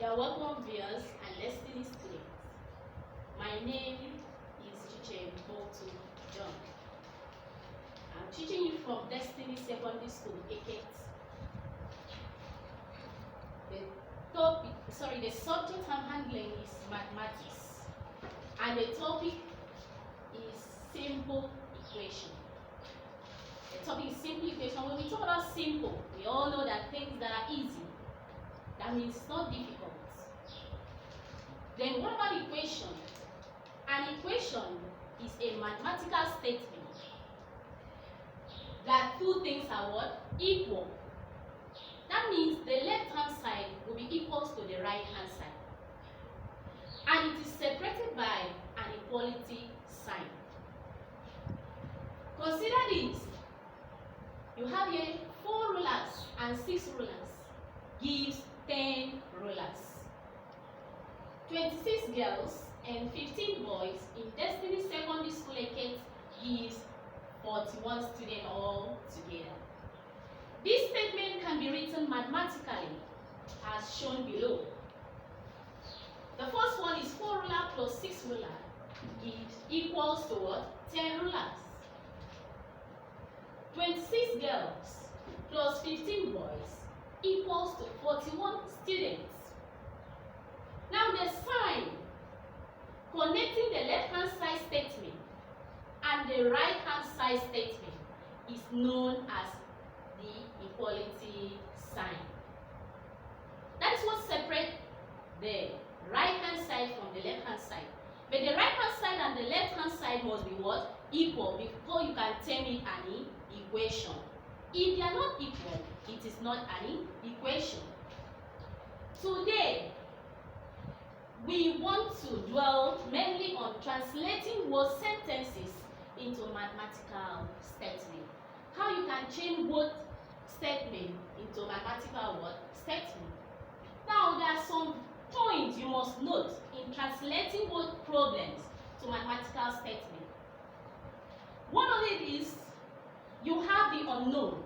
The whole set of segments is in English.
You're welcome, viewers and listening students. My name is Chiche Mbotu John. I'm teaching you from Destiny Secondary School, Eket. The subject I'm handling is mathematics, and the topic is simple equation. The topic is simple equation. When we talk about simple, we all know that things that are easy, that means it's not difficult. Then what about equation? An equation is a mathematical statement that two things are what? Equal. That means the left hand side will be equals to the right hand side. And it is separated by an equality sign. Consider this. You have here 4 rulers and 6 rulers gives 10 rulers. 26 girls and 15 boys in Destiny Secondary School Eket gives 41 students all together. This statement can be written mathematically as shown below. The first one is 4 rulers plus 6 rulers gives equals to what? 10 rulers. 26 girls plus 15 boys equals to 41 students. Now the sign connecting the left hand side statement and the right hand side statement is known as the equality sign. That is what separates the right hand side from the left hand side. But the right hand side and the left hand side must be what? Equal, before you can term it an equation. If they are not equal, it is not an equation. Today, we want to dwell mainly on translating word sentences into mathematical statement. How you can change word statement into mathematical word statement. Now, there are some points you must note in translating word problems to mathematical statement. One of it is you have the unknown.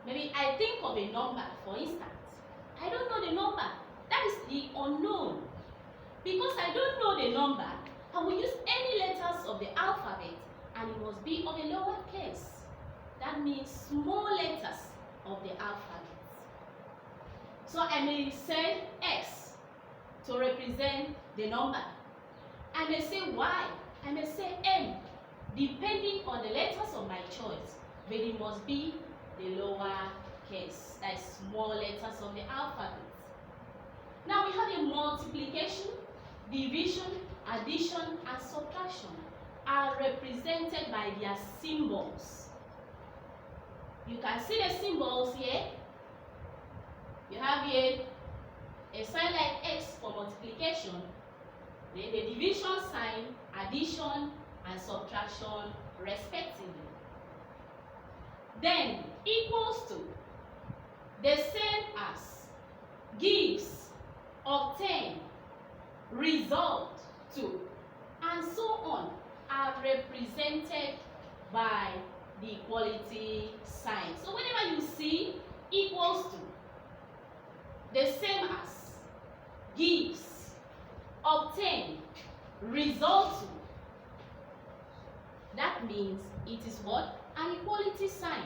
Maybe I think of a number, for instance. I don't know the number. That is the unknown. Because I don't know the number, I will use any letters of the alphabet and it must be of a lower case. That means small letters of the alphabet. So I may say X to represent the number. I may say Y. I may say M, depending on the letters of my choice. But it must be the lower case. That is small letters of the alphabet. Now we have a multiplication, division, addition, and subtraction are represented by their symbols. You can see the symbols here. You have here a sign like X for multiplication, then the division sign, addition, and subtraction respectively. Then equals to, the same as, gives, obtain, result to, and so on are represented by the equality sign. So whenever you see equals to, the same as, gives, obtain, result to, that means it is what? An equality sign.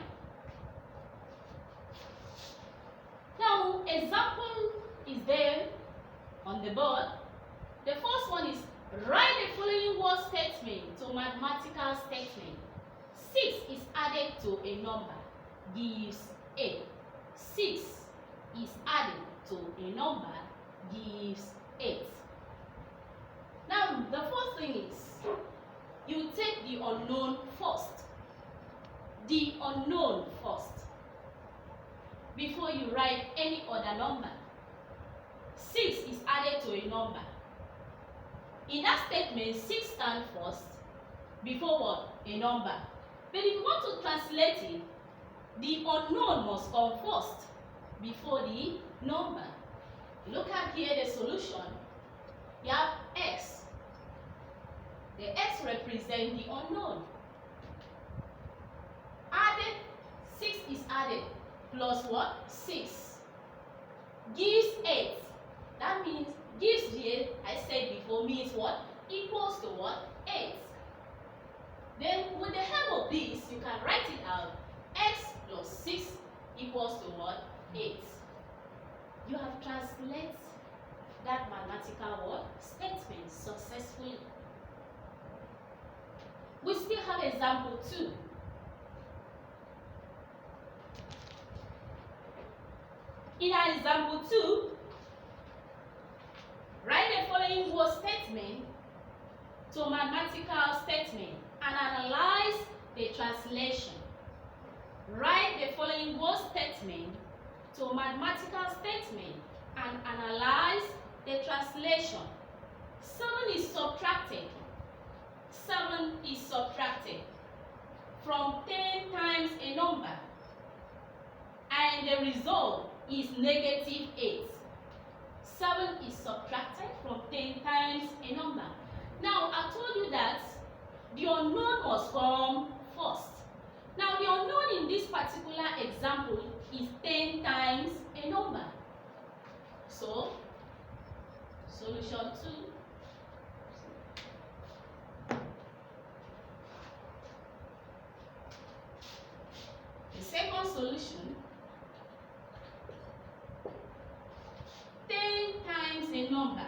Now, example is there on the board. The first one is write the following word statement to mathematical statement. 6 is added to a number, gives 8. 6 is added to a number, gives 8. Now, the first thing is, you take the unknown first. The unknown first, before you write any other number. 6 is added to a number. In that statement, 6 stands first before what? A number. But if you want to translate it, the unknown must come first before the number. Look at here the solution. You have X. The X represents the unknown. Added, 6 is added plus what? 6 gives 8. means gives the, I said before, means what? Equals to what? 8. Then with the help of this, you can write it out. X plus 6 equals to what? 8. You have translated that mathematical what? Statement successfully. We still have example 2. In our example 2, write the following word statement to mathematical statement and analyze the translation. Write the following word statement to mathematical statement and analyze the translation. 7 is subtracted. 7 is subtracted from 10 times a number, and the result is negative 8. 7 is subtracted from 10 times a number. Now, I told you that the unknown must come first. Now, the unknown in this particular example is 10 times a number. So, solution 2. The second solution, 10 times a number.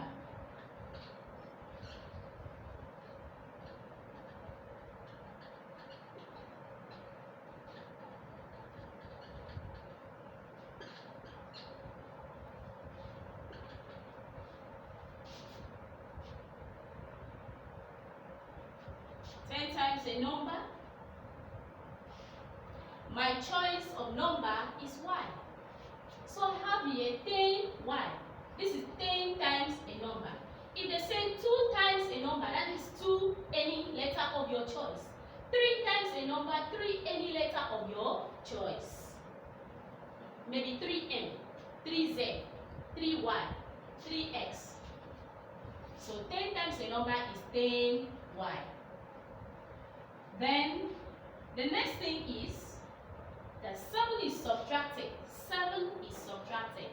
Times a number. My choice of number is y. So I have here 10y. This is 10 times a number. If they say 2 times a number, that is 2 any letter of your choice. 3 times a number, 3 any letter of your choice. Maybe 3m, 3z, 3y, 3x. So 10 times a number is 10y. Then the next thing is that 7 is subtracted. 7 is subtracted.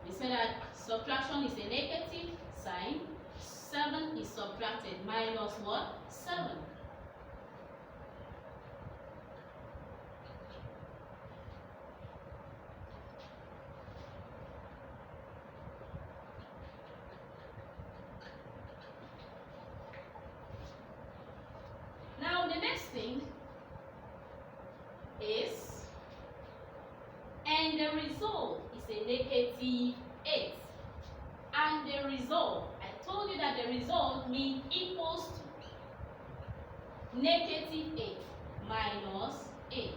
We say that subtraction is a negative sign. 7 is subtracted minus what? 7. Now the next thing is, and the result is a negative 8. And the result, I told you that the result means equals to negative 8 minus 8.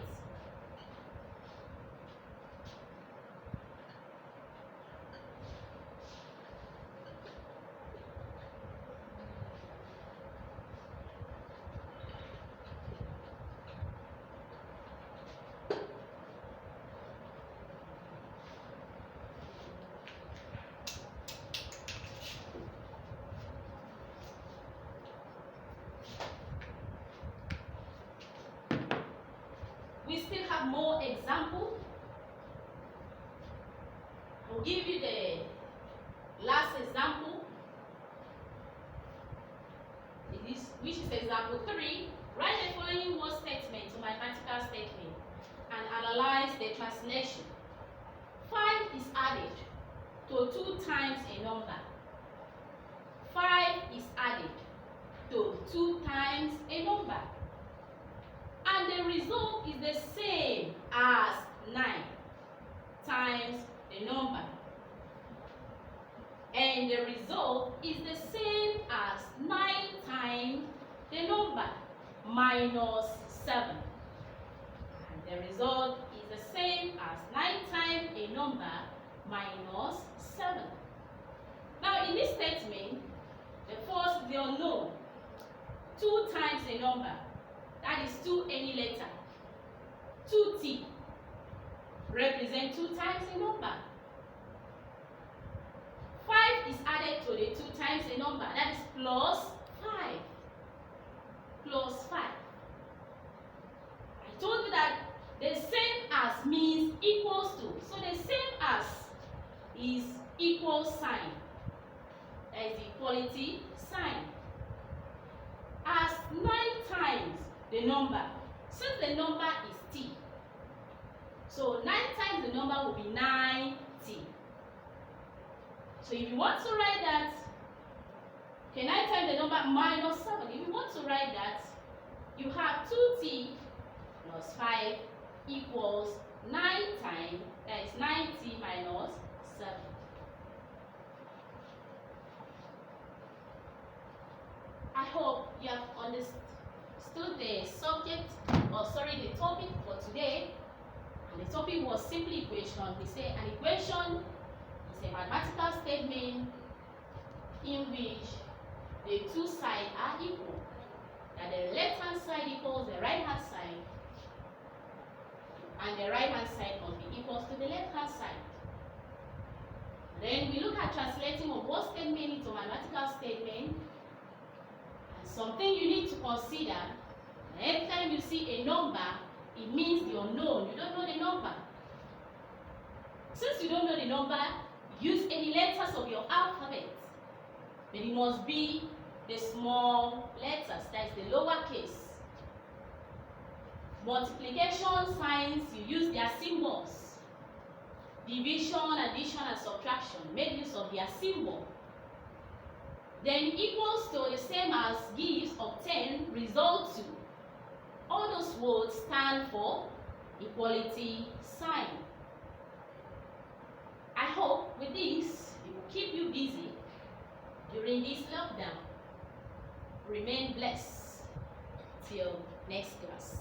We still have more examples. I'll give you the last example. Which is example 3. Write the following word statement to mathematical statement and analyze the translation. 5 is added to 2 times a number. 5 is added to 2 times a number. And the result is the same as 9 times the number. And the result is the same as 9 times the number minus 7. And the result is the same as 9 times a number minus 7. Now in this statement, the first, the unknown, 2 times a number. That is 2 any letter. 2t represent 2 times a number. 5 is added to the 2 times a number. That is plus 5. Plus 5. I told you that the same as means equals to. So the same as is equal sign. That is the equality sign. As 9 times the number, since the number is t, so 9 times the number will be 9t. So if you want to write that, okay, 9 times the number minus 7. If you want to write that, you have 2t plus 5 equals 9 times, that is 9t minus 7. I hope you have understood the subject, the topic for today. And the topic was simply equation. We say an equation is a mathematical statement in which the two sides are equal. That the left hand side equals the right hand side, and the right hand side must be equal to the left hand side. Then we look at translating a word statement into a mathematical statement. Something you need to consider, every time you see a number, it means the unknown. You don't know the number. Since you don't know the number, use any letters of your alphabet. But it must be the small letters, that is the lowercase. Multiplication signs, you use their symbols. Division, addition, and subtraction, make use of their symbol. Then equals to the same as gives, obtain, result to. All those words stand for equality sign. I hope with this it will keep you busy during this lockdown. Remain blessed till next class.